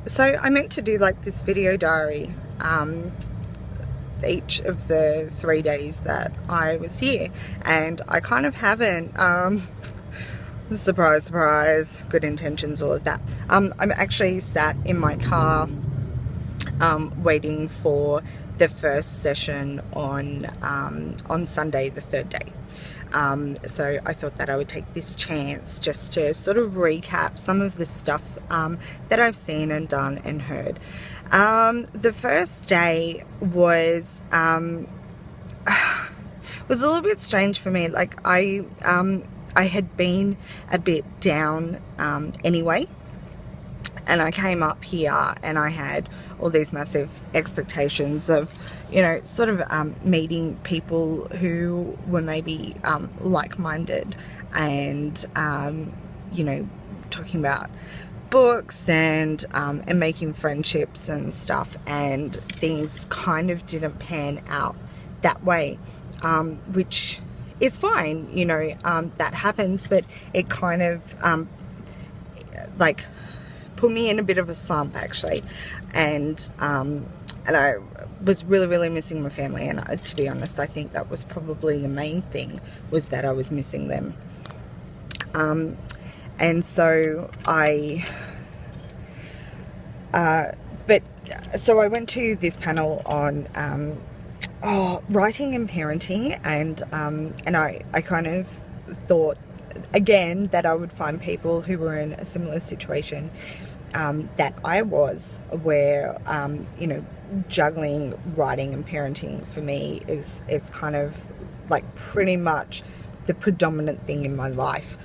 So I meant to do like this video diary each of the 3 days that I was here, and I kind of haven't. Surprise, surprise, good intentions, all of that. I'm actually sat in my car waiting for the first session on Sunday, the third day. So I thought that I would take this chance just to sort of recap some of the stuff that I've seen and done and heard. The first day was a little bit strange for me. Like I had been a bit down anyway, and I came up here and I had all these massive expectations of, you know, sort of meeting people who were maybe like-minded and, you know, talking about books and making friendships and stuff, and things kind of didn't pan out that way, which is fine, you know, that happens, but it kind of like put me in a bit of a slump actually, and I was really missing my family, and to be honest, I think that was probably the main thing, was that I was missing them. And so so I went to this panel on writing and parenting, and I kind of thought again that I would find people who were in a similar situation that I was, where you know, juggling writing and parenting for me is kind of like pretty much the predominant thing in my life.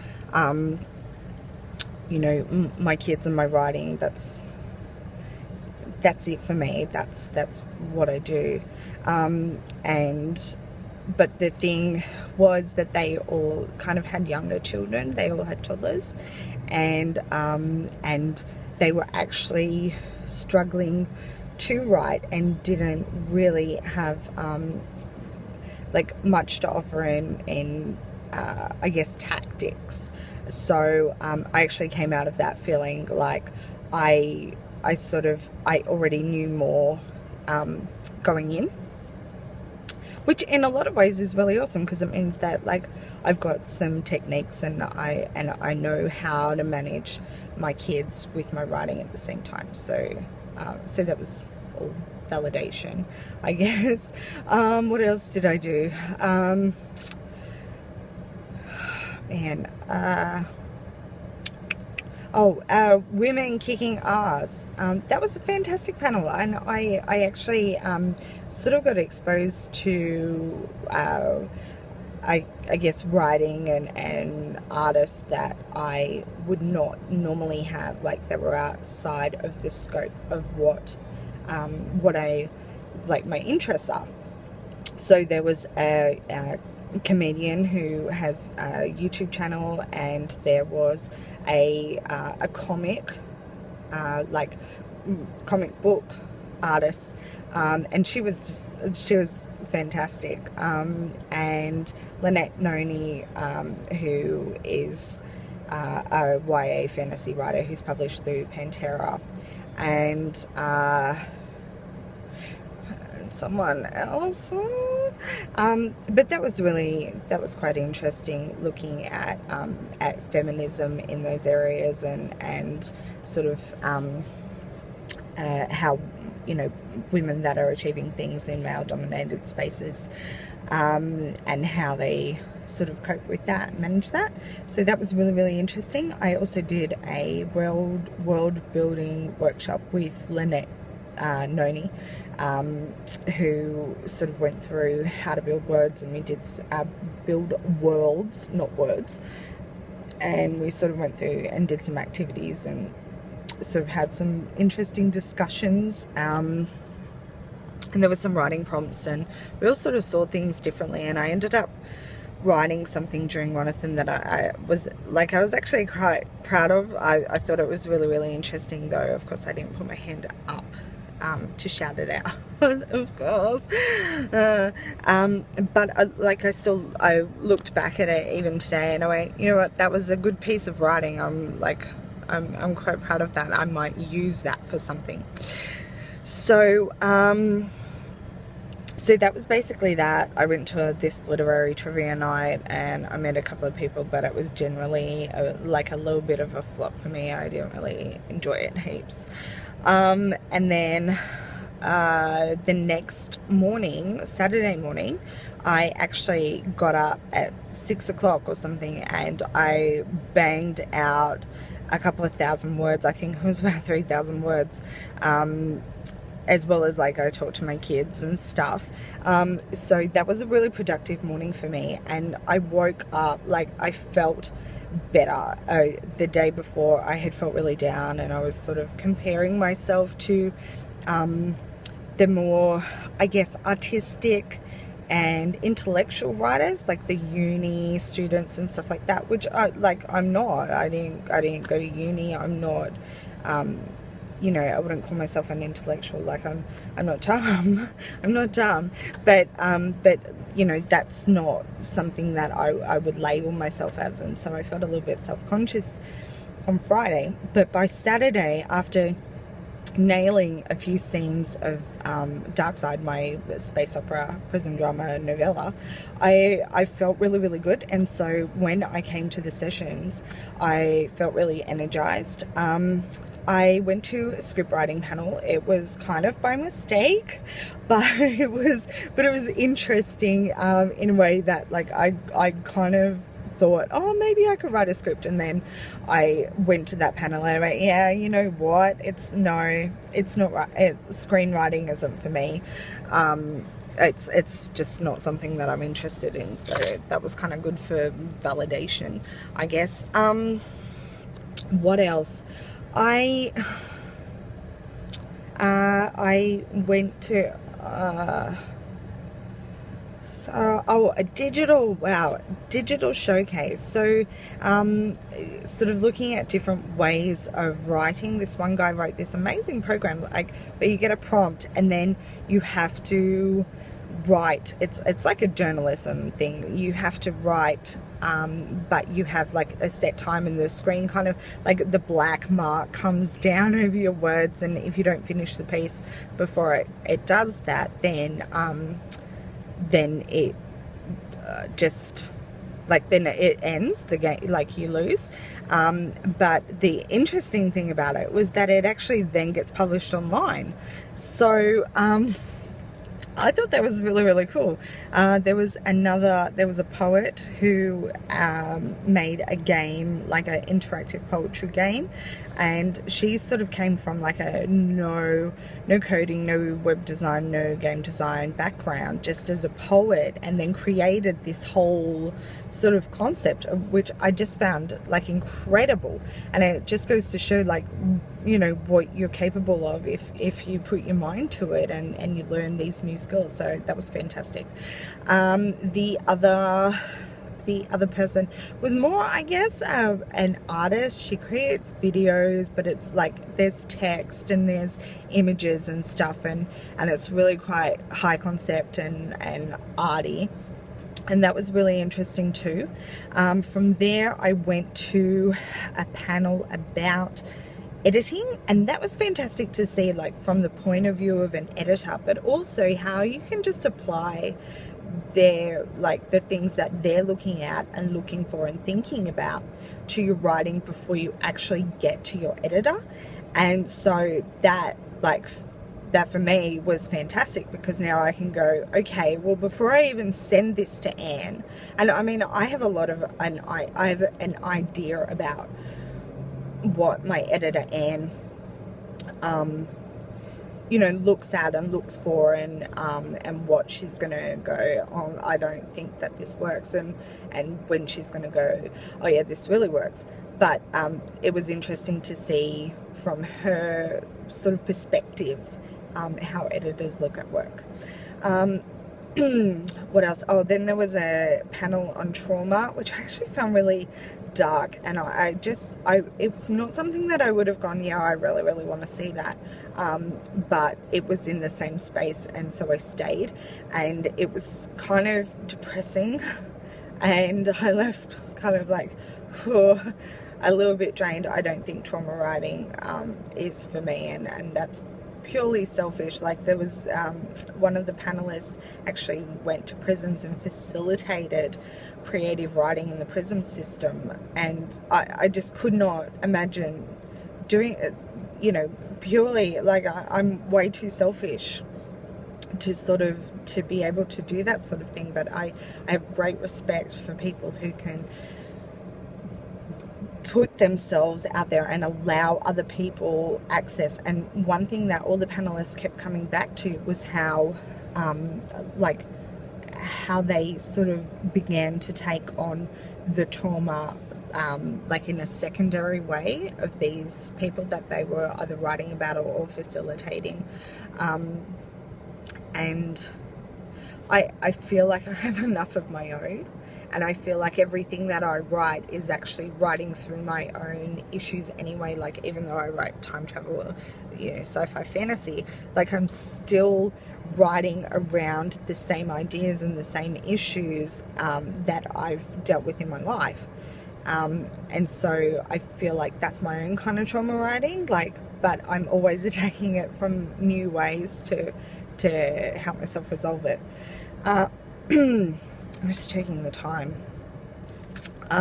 You know, my kids and my writing, that's it for me. That's what I do. But the thing was that they all kind of had younger children. They all had toddlers, and they were actually struggling to write and didn't really have like much to offer in I guess tactics. So I actually came out of that feeling like I already knew more going in, which in a lot of ways is really awesome, because it means that like I've got some techniques and I know how to manage my kids with my writing at the same time. So so that was all validation, I guess. What else did I do? Women kicking ass. That was a fantastic panel, and I actually sort of got exposed to I guess writing and artists that I would not normally have, like they were outside of the scope of what I like my interests are. So there was a comedian who has a YouTube channel, and there was a comic like comic book artist, and she was fantastic, and Lynette Noni, who is a YA fantasy writer who's published through Pantera, and someone else, but that was quite interesting, looking at feminism in those areas, and sort of how, you know, women that are achieving things in male dominated spaces, and how they sort of cope with that and manage that. So that was really interesting. I also did a world building workshop with Lynette Noni, who sort of went through how to build words, and we did build worlds, not words, and we sort of went through and did some activities and sort of had some interesting discussions, and there were some writing prompts, and we all sort of saw things differently, and I ended up writing something during one of them that I was actually quite proud of. I thought it was really interesting, though of course I didn't put my hand up to shout it out, of course, but I looked back at it even today, and I went, you know what, that was a good piece of writing. I'm like I'm quite proud of that. I might use that for something. So so that was basically that. I went to this literary trivia night and I met a couple of people, but it was generally like a little bit of a flop for me. I didn't really enjoy it heaps. And then the next morning, Saturday morning, I actually got up at 6 o'clock or something and I banged out a couple of thousand words. I think it was about 3,000 words. As well as like I talked to my kids and stuff. So that was a really productive morning for me, and I woke up like I felt better. The day before I had felt really down, and I was sort of comparing myself to the more, I guess, artistic and intellectual writers, like the uni students and stuff like that, which I'm not. I didn't go to uni. I'm not you know, I wouldn't call myself an intellectual. Like I'm not dumb. I'm not dumb. But you know, that's not something that I would label myself as. And so I felt a little bit self-conscious on Friday. But by Saturday, after nailing a few scenes of Dark Side, my space opera prison drama novella, I felt really, really good. And so when I came to the sessions, I felt really energized. I went to a script writing panel. It was kind of by mistake, but it was interesting in a way that like I kind of thought, oh, maybe I could write a script, and then I went to that panel and I went, yeah, you know what, it's not right. Screenwriting isn't for me. It's just not something that I'm interested in. So that was kind of good for validation, I guess. What else? I went to a digital showcase. So sort of looking at different ways of writing. This one guy wrote this amazing program, like, where you get a prompt and then you have to write. It's like a journalism thing. You have to write, but you have like a set time, and the screen kind of like the black mark comes down over your words, and if you don't finish the piece before it does that, then it just like, then it ends the game, like you lose. But the interesting thing about it was that it actually then gets published online. So I thought that was really, really cool. There was a poet who made a game, like an interactive poetry game, and she sort of came from like a no coding, no web design, no game design background, just as a poet, and then created this whole sort of concept, which I just found like incredible. And it just goes to show, like, you know, what you're capable of if you put your mind to it and you learn these new skills. So that was fantastic. The other person was more, I guess, an artist. She creates videos, but it's like there's text and there's images and stuff, and it's really quite high concept and arty. And that was really interesting too. From there, I went to a panel about editing, and that was fantastic to see, like, from the point of view of an editor, but also how you can just apply the things that they're looking at and looking for and thinking about to your writing before you actually get to your editor. And so that for me was fantastic, because now I can go, okay, well, before I even send this to Anne, and I mean, I have I have an idea about what my editor Anne you know, looks at and looks for, and what she's gonna go, oh, I don't think that this works, and when she's gonna go, oh yeah, this really works. But it was interesting to see from her sort of perspective how editors look at work. What else? Oh, then there was a panel on trauma, which I actually found really dark, and it was not something that I would have gone, yeah, I really, really want to see that, but it was in the same space, and so I stayed, and it was kind of depressing, and I left kind of like, a little bit drained. I don't think trauma writing is for me, and that's purely selfish. Like, there was one of the panelists actually went to prisons and facilitated creative writing in the prison system, and I just could not imagine doing it, purely, like, I'm way too selfish to be able to do that sort of thing. But I have great respect for people who can put themselves out there and allow other people access. And one thing that all the panelists kept coming back to was how they sort of began to take on the trauma like in a secondary way of these people that they were either writing about or facilitating. And I feel like I have enough of my own, and I feel like everything that I write is actually writing through my own issues anyway. Like, even though I write time travel or, sci-fi fantasy, like, I'm still writing around the same ideas and the same issues that I've dealt with in my life. And so I feel like that's my own kind of trauma writing, but I'm always attacking it from new ways to help myself resolve it. I'm just checking the time.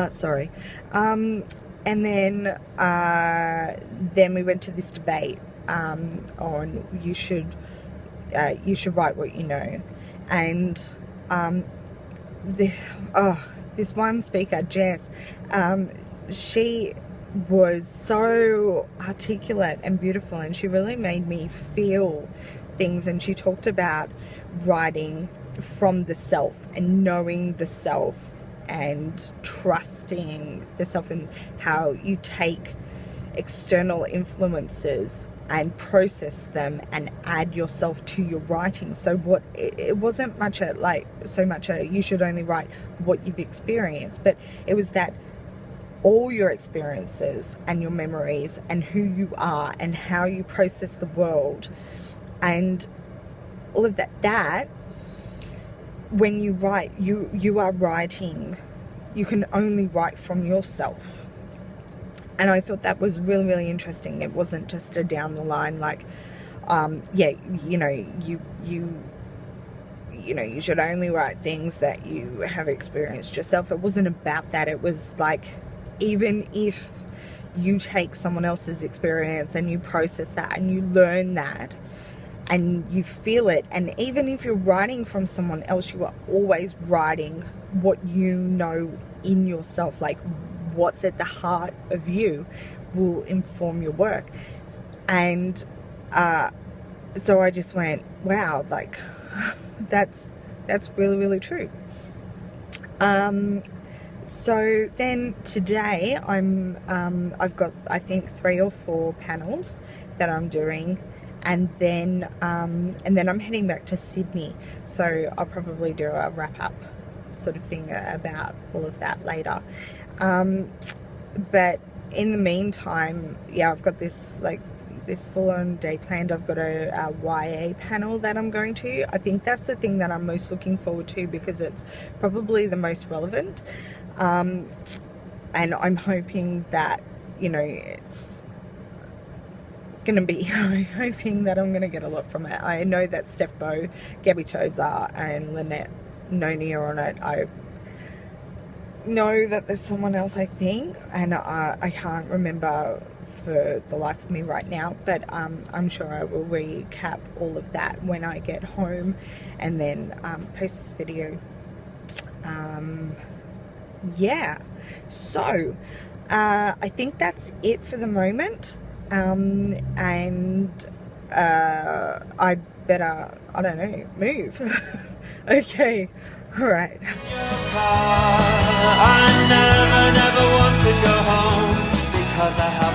Sorry. And then we went to this debate on you should write what you know. And this one speaker, Jess, she was so articulate and beautiful, and she really made me feel things. And she talked about writing from the self and knowing the self and trusting the self, and how you take external influences and process them and add yourself to your writing. So it wasn't so much you should only write what you've experienced, but it was that all your experiences and your memories and who you are and how you process the world and all of that when you write, you are writing, you can only write from yourself. And I thought that was really, really interesting. It wasn't just a down the line, you should only write things that you have experienced yourself. It wasn't about that. It was like, even if you take someone else's experience and you process that and you learn that and you feel it, and even if you're writing from someone else, you are always writing what you know in yourself, like what's at the heart of you will inform your work. And so I just went, wow, like that's really, really true. So then today I've got, I think, 3 or 4 panels that I'm doing, and then I'm heading back to Sydney. So I'll probably do a wrap up sort of thing about all of that later. But in the meantime, I've got this full-on day planned. I've got a YA panel that I'm going to. I think that's the thing that I'm most looking forward to, because it's probably the most relevant. And I'm hoping that, it's going to be, I'm hoping that I'm going to get a lot from it. I know that Steph Bo, Gabby Choza, and Lynette Noni are on it. I know that there's someone else, I think, and I can't remember for the life of me right now, but I'm sure I will recap all of that when I get home and then post this video. So I think that's it for the moment, and I'd better, I don't know, move. Okay, alright. I never want to go home, because I have